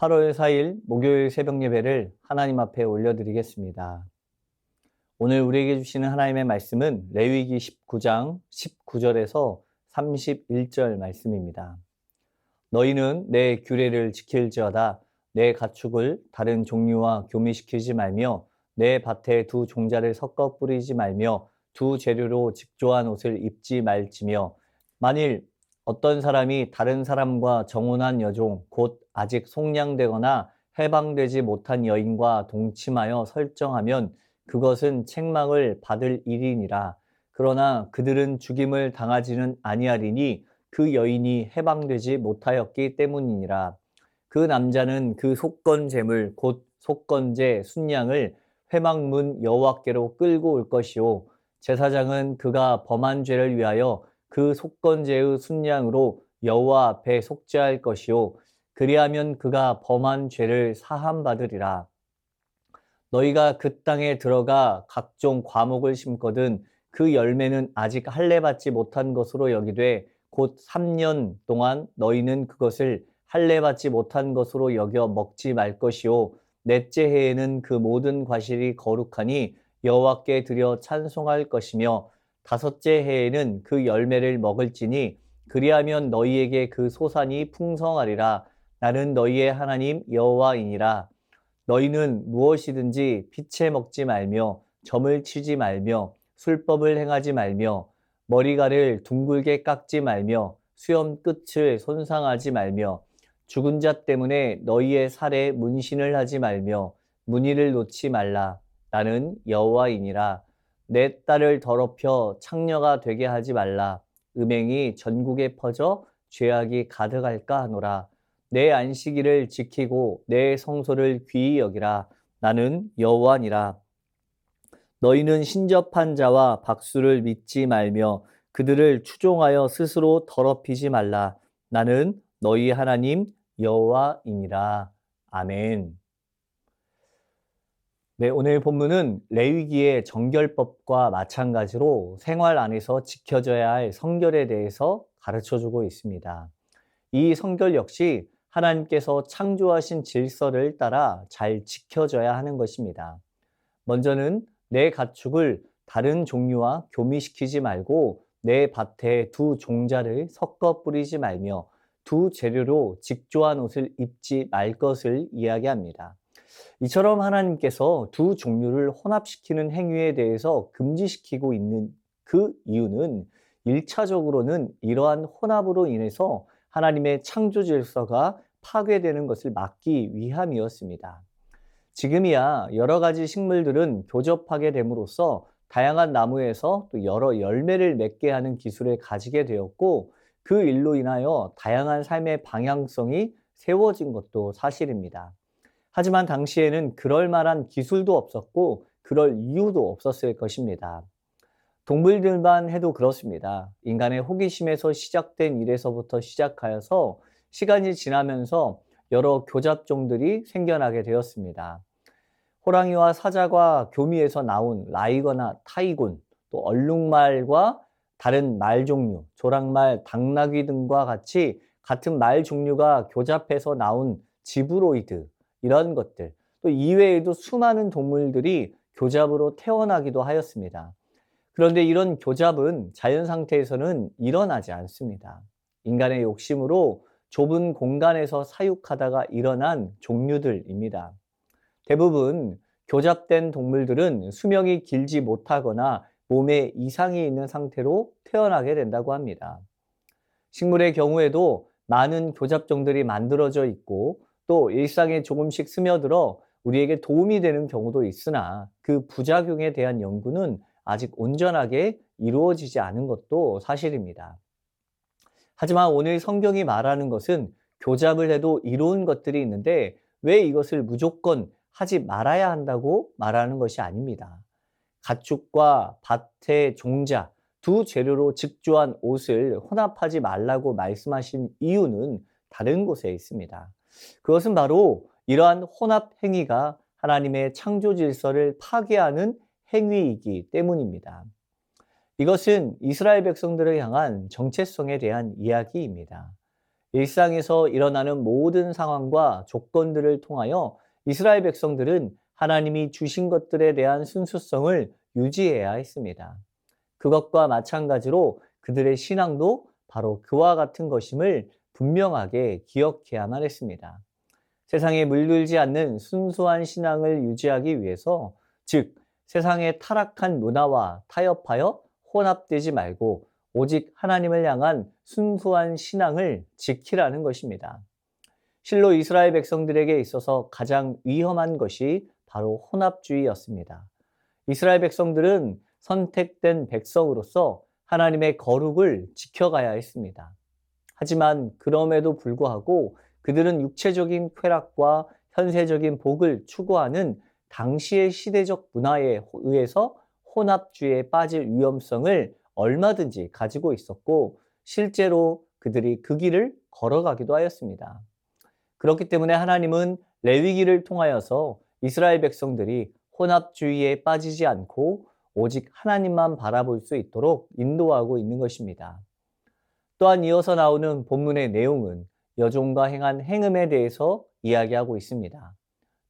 8월 4일 목요일 새벽 예배를 하나님 앞에 올려드리겠습니다. 오늘 우리에게 주시는 하나님의 말씀은 레위기 19장 19절에서 31절 말씀입니다. 너희는 내 규례를 지킬지어다 내 가축을 다른 종류와 교미시키지 말며 내 밭에 두 종자를 섞어 뿌리지 말며 두 재료로 직조한 옷을 입지 말지며 만일 어떤 사람이 다른 사람과 정혼한 여종 곧 아직 속량되거나 해방되지 못한 여인과 동침하여 설정하면 그것은 책망을 받을 일이니라. 그러나 그들은 죽임을 당하지는 아니하리니 그 여인이 해방되지 못하였기 때문이니라. 그 남자는 그 속건 제물 곧 속건제 순양을 회막문 여호와께로 끌고 올 것이요 제사장은 그가 범한 죄를 위하여 그 속건제의 순양으로 여호와 앞에 속죄할 것이요 그리하면 그가 범한 죄를 사함받으리라. 너희가 그 땅에 들어가 각종 과목을 심거든 그 열매는 아직 할례 받지 못한 것으로 여기되 곧 3년 동안 너희는 그것을 할례 받지 못한 것으로 여겨 먹지 말 것이요 넷째 해에는 그 모든 과실이 거룩하니 여호와께 드려 찬송할 것이며 다섯째 해에는 그 열매를 먹을지니 그리하면 너희에게 그 소산이 풍성하리라. 나는 너희의 하나님 여호와이니라. 너희는 무엇이든지 피채 먹지 말며 점을 치지 말며 술법을 행하지 말며 머리가를 둥글게 깎지 말며 수염 끝을 손상하지 말며 죽은 자 때문에 너희의 살에 문신을 하지 말며 무늬를 놓지 말라. 나는 여호와이니라. 내 딸을 더럽혀 창녀가 되게 하지 말라. 음행이 전국에 퍼져 죄악이 가득할까 하노라. 내 안식일을 지키고 내 성소를 귀히 여기라. 나는 여호와니라. 너희는 신접한 자와 박수를 믿지 말며 그들을 추종하여 스스로 더럽히지 말라. 나는 너희 하나님 여호와이니라. 아멘. 네, 오늘 본문은 레위기의 정결법과 마찬가지로 생활 안에서 지켜져야 할 성결에 대해서 가르쳐주고 있습니다. 이 성결 역시 하나님께서 창조하신 질서를 따라 잘 지켜져야 하는 것입니다. 먼저는 내 가축을 다른 종류와 교미시키지 말고 내 밭에 두 종자를 섞어 뿌리지 말며 두 재료로 직조한 옷을 입지 말 것을 이야기합니다. 이처럼 하나님께서 두 종류를 혼합시키는 행위에 대해서 금지시키고 있는 그 이유는 1차적으로는 이러한 혼합으로 인해서 하나님의 창조 질서가 파괴되는 것을 막기 위함이었습니다. 지금이야 여러 가지 식물들은 교접하게 됨으로써 다양한 나무에서 또 여러 열매를 맺게 하는 기술을 가지게 되었고 그 일로 인하여 다양한 삶의 방향성이 세워진 것도 사실입니다. 하지만 당시에는 그럴 만한 기술도 없었고 그럴 이유도 없었을 것입니다. 동물들만 해도 그렇습니다. 인간의 호기심에서 시작된 일에서부터 시작하여서 시간이 지나면서 여러 교잡종들이 생겨나게 되었습니다. 호랑이와 사자가 교미에서 나온 라이거나 타이곤, 또 얼룩말과 다른 말 종류, 조랑말, 당나귀 등과 같이 같은 말 종류가 교잡해서 나온 지브로이드, 이런 것들, 또 이외에도 수많은 동물들이 교잡으로 태어나기도 하였습니다. 그런데 이런 교잡은 자연 상태에서는 일어나지 않습니다. 인간의 욕심으로 좁은 공간에서 사육하다가 일어난 종류들입니다. 대부분 교잡된 동물들은 수명이 길지 못하거나 몸에 이상이 있는 상태로 태어나게 된다고 합니다. 식물의 경우에도 많은 교잡종들이 만들어져 있고 또 일상에 조금씩 스며들어 우리에게 도움이 되는 경우도 있으나 그 부작용에 대한 연구는 아직 온전하게 이루어지지 않은 것도 사실입니다. 하지만 오늘 성경이 말하는 것은 교잡을 해도 이로운 것들이 있는데 왜 이것을 무조건 하지 말아야 한다고 말하는 것이 아닙니다. 가축과 밭의 종자, 두 재료로 직조한 옷을 혼합하지 말라고 말씀하신 이유는 다른 곳에 있습니다. 그것은 바로 이러한 혼합 행위가 하나님의 창조 질서를 파괴하는 행위이기 때문입니다. 이것은 이스라엘 백성들을 향한 정체성에 대한 이야기입니다. 일상에서 일어나는 모든 상황과 조건들을 통하여 이스라엘 백성들은 하나님이 주신 것들에 대한 순수성을 유지해야 했습니다. 그것과 마찬가지로 그들의 신앙도 바로 그와 같은 것임을 분명하게 기억해야만 했습니다. 세상에 물들지 않는 순수한 신앙을 유지하기 위해서, 즉 세상의 타락한 문화와 타협하여 혼합되지 말고 오직 하나님을 향한 순수한 신앙을 지키라는 것입니다. 실로 이스라엘 백성들에게 있어서 가장 위험한 것이 바로 혼합주의였습니다. 이스라엘 백성들은 선택된 백성으로서 하나님의 거룩을 지켜가야 했습니다. 하지만 그럼에도 불구하고 그들은 육체적인 쾌락과 현세적인 복을 추구하는 당시의 시대적 문화에 의해서 혼합주의에 빠질 위험성을 얼마든지 가지고 있었고, 실제로 그들이 그 길을 걸어가기도 하였습니다. 그렇기 때문에 하나님은 레위기를 통하여서 이스라엘 백성들이 혼합주의에 빠지지 않고 오직 하나님만 바라볼 수 있도록 인도하고 있는 것입니다. 또한 이어서 나오는 본문의 내용은 여종과 행한 행음에 대해서 이야기하고 있습니다.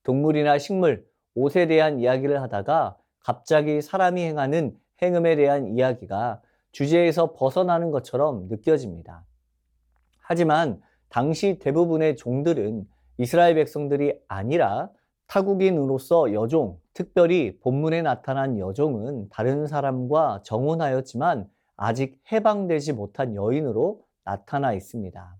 동물이나 식물, 옷에 대한 이야기를 하다가 갑자기 사람이 행하는 행음에 대한 이야기가 주제에서 벗어나는 것처럼 느껴집니다. 하지만 당시 대부분의 종들은 이스라엘 백성들이 아니라 타국인으로서 여종, 특별히 본문에 나타난 여종은 다른 사람과 정혼하였지만 아직 해방되지 못한 여인으로 나타나 있습니다.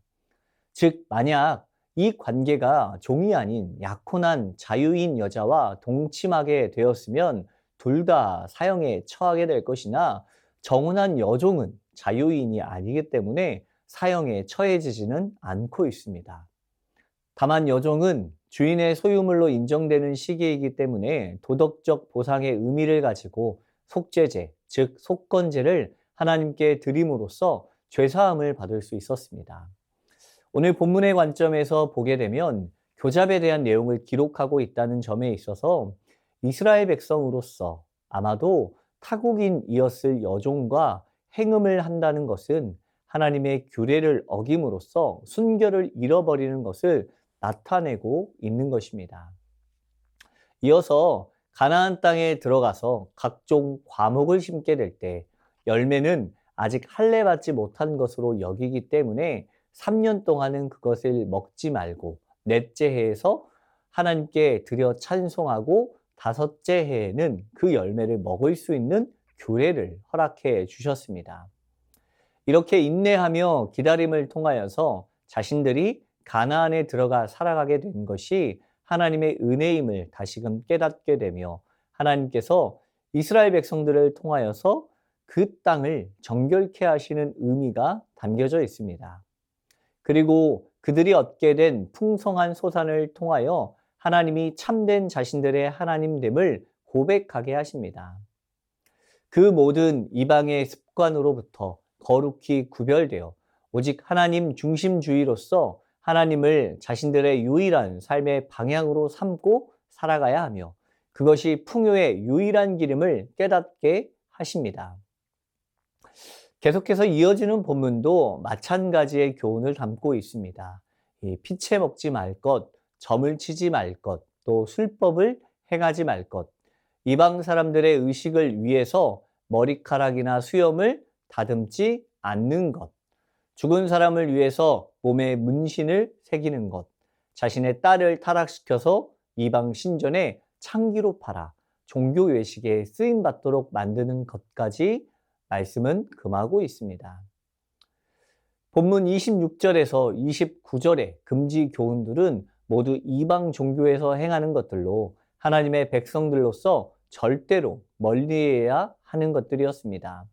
즉, 만약 이 관계가 종이 아닌 약혼한 자유인 여자와 동침하게 되었으면 둘 다 사형에 처하게 될 것이나, 정혼한 여종은 자유인이 아니기 때문에 사형에 처해지지는 않고 있습니다. 다만 여종은 주인의 소유물로 인정되는 시기이기 때문에 도덕적 보상의 의미를 가지고 속죄제, 즉 속건제를 하나님께 드림으로써 죄사함을 받을 수 있었습니다. 오늘 본문의 관점에서 보게 되면 교잡에 대한 내용을 기록하고 있다는 점에 있어서 이스라엘 백성으로서 아마도 타국인이었을 여종과 행음을 한다는 것은 하나님의 규례를 어김으로써 순결을 잃어버리는 것을 나타내고 있는 것입니다. 이어서 가나안 땅에 들어가서 각종 과목을 심게 될 때 열매는 아직 할례 받지 못한 것으로 여기기 때문에 3년 동안은 그것을 먹지 말고 넷째 해에서 하나님께 드려 찬송하고 다섯째 해에는 그 열매를 먹을 수 있는 규례를 허락해 주셨습니다. 이렇게 인내하며 기다림을 통하여서 자신들이 가나안에 들어가 살아가게 된 것이 하나님의 은혜임을 다시금 깨닫게 되며, 하나님께서 이스라엘 백성들을 통하여서 그 땅을 정결케 하시는 의미가 담겨져 있습니다. 그리고 그들이 얻게 된 풍성한 소산을 통하여 하나님이 참된 자신들의 하나님됨을 고백하게 하십니다. 그 모든 이방의 습관으로부터 거룩히 구별되어 오직 하나님 중심주의로서 하나님을 자신들의 유일한 삶의 방향으로 삼고 살아가야 하며, 그것이 풍요의 유일한 길임을 깨닫게 하십니다. 계속해서 이어지는 본문도 마찬가지의 교훈을 담고 있습니다. 피채 먹지 말 것, 점을 치지 말 것, 또 술법을 행하지 말 것, 이방 사람들의 의식을 위해서 머리카락이나 수염을 다듬지 않는 것, 죽은 사람을 위해서 몸에 문신을 새기는 것, 자신의 딸을 타락시켜서 이방 신전에 창기로 팔아 종교 외식에 쓰임받도록 만드는 것까지 말씀은 금하고 있습니다. 본문 26절에서 29절의 금지 교훈들은 모두 이방 종교에서 행하는 것들로 하나님의 백성들로서 절대로 멀리해야 하는 것들이었습니다.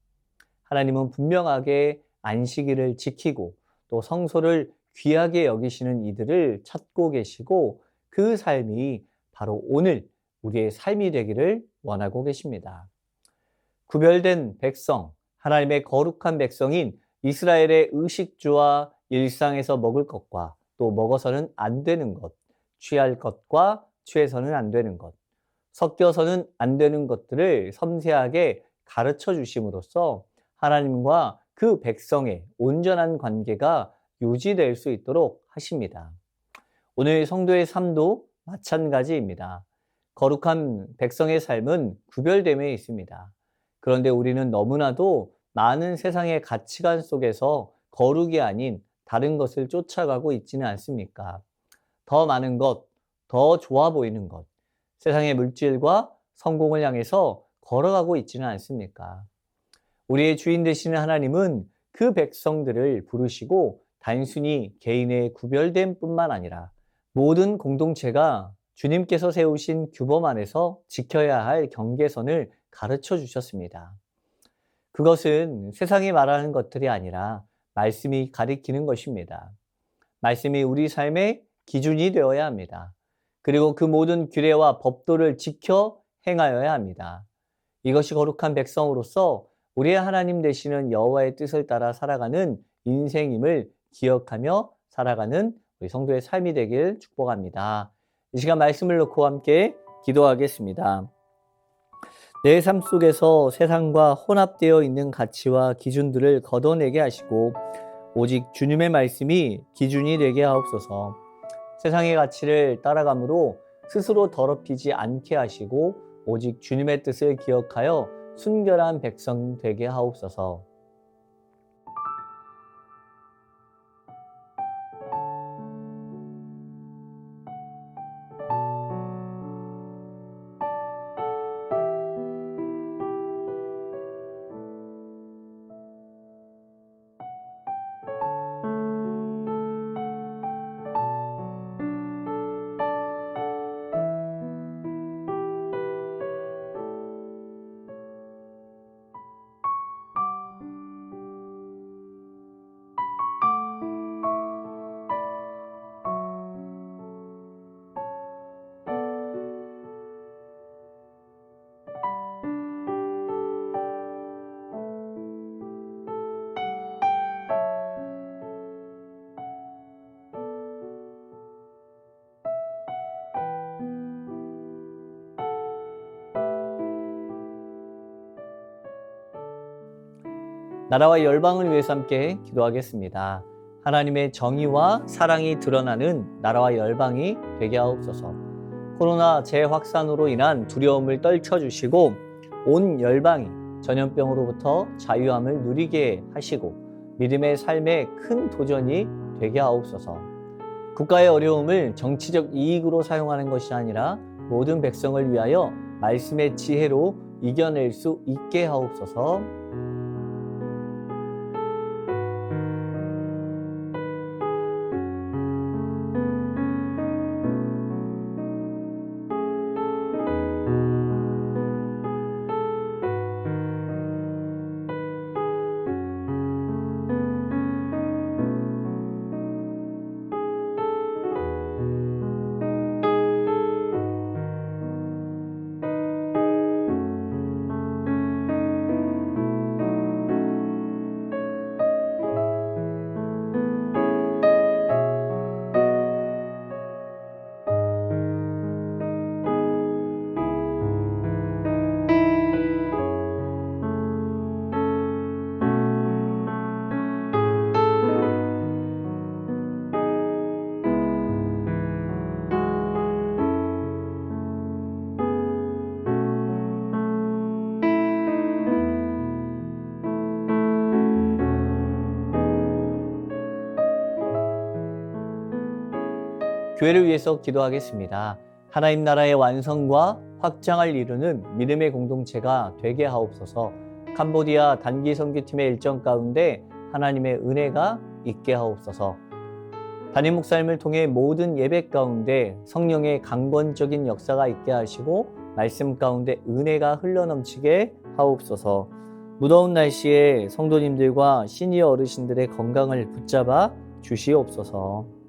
하나님은 분명하게 안식일을 지키고 또 성소를 귀하게 여기시는 이들을 찾고 계시고, 그 삶이 바로 오늘 우리의 삶이 되기를 원하고 계십니다. 구별된 백성, 하나님의 거룩한 백성인 이스라엘의 의식주와 일상에서 먹을 것과 또 먹어서는 안 되는 것, 취할 것과 취해서는 안 되는 것, 섞여서는 안 되는 것들을 섬세하게 가르쳐 주심으로써 하나님과 그 백성의 온전한 관계가 유지될 수 있도록 하십니다. 오늘 성도의 삶도 마찬가지입니다. 거룩한 백성의 삶은 구별됨에 있습니다. 그런데 우리는 너무나도 많은 세상의 가치관 속에서 거룩이 아닌 다른 것을 쫓아가고 있지는 않습니까? 더 많은 것, 더 좋아 보이는 것, 세상의 물질과 성공을 향해서 걸어가고 있지는 않습니까? 우리의 주인 되시는 하나님은 그 백성들을 부르시고 단순히 개인의 구별됨 뿐만 아니라 모든 공동체가 주님께서 세우신 규범 안에서 지켜야 할 경계선을 가르쳐 주셨습니다. 그것은 세상이 말하는 것들이 아니라 말씀이 가리키는 것입니다. 말씀이 우리 삶의 기준이 되어야 합니다. 그리고 그 모든 규례와 법도를 지켜 행하여야 합니다. 이것이 거룩한 백성으로서 우리의 하나님 되시는 여호와의 뜻을 따라 살아가는 인생임을 기억하며 살아가는 우리 성도의 삶이 되길 축복합니다. 이 시간 말씀을 놓고 함께 기도하겠습니다. 내 삶 속에서 세상과 혼합되어 있는 가치와 기준들을 걷어내게 하시고 오직 주님의 말씀이 기준이 되게 하옵소서. 세상의 가치를 따라감으로 스스로 더럽히지 않게 하시고 오직 주님의 뜻을 기억하여 순결한 백성 되게 하옵소서. 나라와 열방을 위해서 함께 기도하겠습니다. 하나님의 정의와 사랑이 드러나는 나라와 열방이 되게 하옵소서. 코로나 재확산으로 인한 두려움을 떨쳐주시고 온 열방이 전염병으로부터 자유함을 누리게 하시고 믿음의 삶에 큰 도전이 되게 하옵소서. 국가의 어려움을 정치적 이익으로 사용하는 것이 아니라 모든 백성을 위하여 말씀의 지혜로 이겨낼 수 있게 하옵소서. 교회를 위해서 기도하겠습니다. 하나님 나라의 완성과 확장을 이루는 믿음의 공동체가 되게 하옵소서. 캄보디아 단기 선교팀의 일정 가운데 하나님의 은혜가 있게 하옵소서. 담임 목사님을 통해 모든 예배 가운데 성령의 강권적인 역사가 있게 하시고 말씀 가운데 은혜가 흘러넘치게 하옵소서. 무더운 날씨에 성도님들과 시니어 어르신들의 건강을 붙잡아 주시옵소서.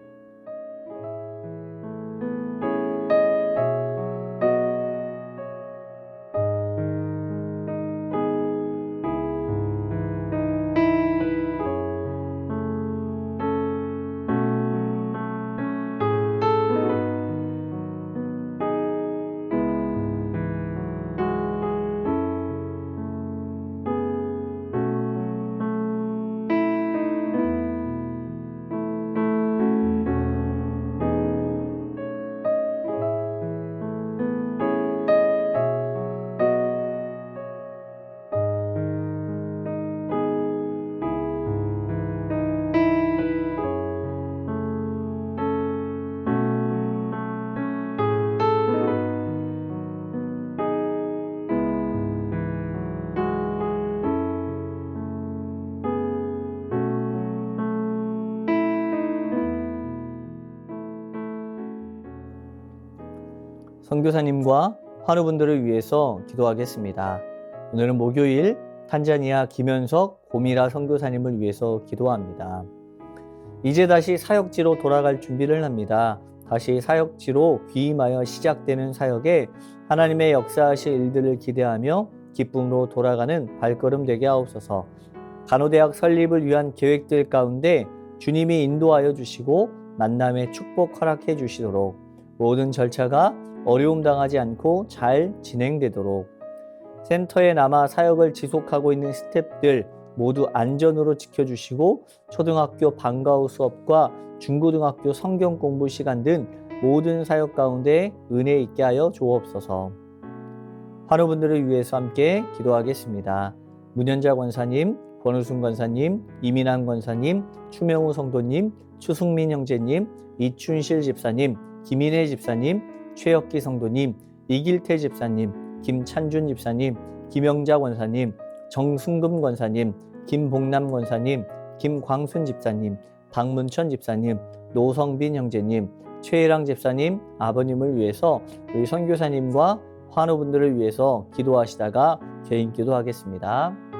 선교사님과 환우분들을 위해서 기도하겠습니다. 오늘은 목요일 탄자니아 김현석 고미라 선교사님을 위해서 기도합니다. 이제 다시 사역지로 돌아갈 준비를 합니다. 다시 사역지로 귀임하여 시작되는 사역에 하나님의 역사하실 일들을 기대하며 기쁨으로 돌아가는 발걸음 되게 하옵소서. 간호대학 설립을 위한 계획들 가운데 주님이 인도하여 주시고 만남의 축복 허락해 주시도록 모든 절차가 어려움 당하지 않고 잘 진행되도록 센터에 남아 사역을 지속하고 있는 스태프들 모두 안전으로 지켜주시고 초등학교 방과후 수업과 중고등학교 성경 공부 시간 등 모든 사역 가운데 은혜 있게 하여 주옵소서. 환우분들을 위해서 함께 기도하겠습니다. 문현자 권사님, 권우순 권사님, 이민환 권사님, 추명우 성도님, 추승민 형제님, 이춘실 집사님, 김인혜 집사님, 최혁기 성도님, 이길태 집사님, 김찬준 집사님, 김영자 권사님, 정승금 권사님, 김복남 권사님, 김광순 집사님, 박문천 집사님, 노성빈 형제님, 최혜랑 집사님, 아버님을 위해서 우리 선교사님과 환우분들을 위해서 기도하시다가 개인 기도하겠습니다.